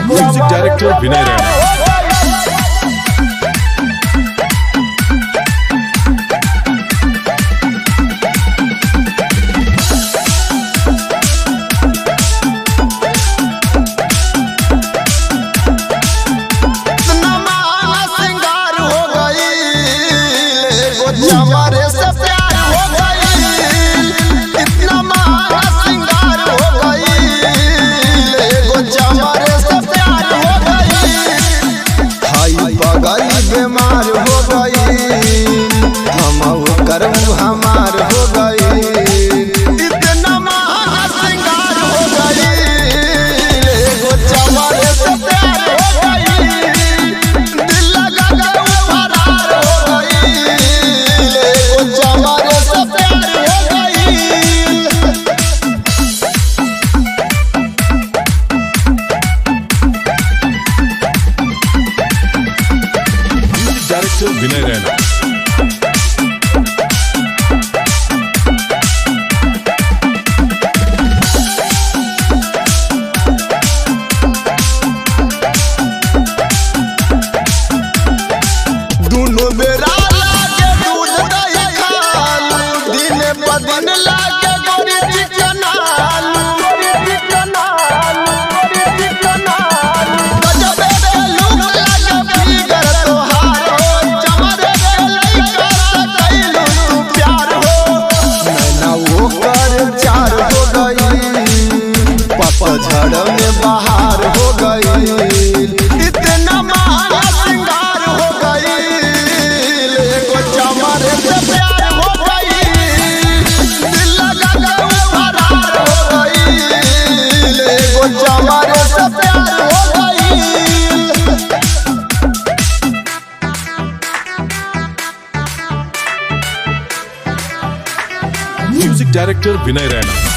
Music director विनय रैना। हमारे से प्यार हो गई, इतना मारा सिंगार हो गई, हमारे से प्यार हो गई। भाई बगल बीमार हो गई, हम करम हमार हो गई, इतना मारा सिंगार हो गई, हमारे से प्यार हो गई, दिल लगा के फरार हो गई, हमारे से प्यार हो गई। म्यूजिक डायरेक्टर विनय रैना। दोनों बेरा लागे दूध दही खालू, दिन प दिन लागे गोरी चिकन आलू, गजबे बेलून लागे फिगर तोहार हो, चमरे के लइका से कैलू तू प्यार हो, नैना ओकर चार हो गई, पतझड़ में बहार हो गई, इतना मारा सिंगार हो गई, हमारे से प्यार हो गई, दिल लगा के फरार हो गई, हमारे से प्यार हो गई। म्यूजिक डायरेक्टर विनय रैना।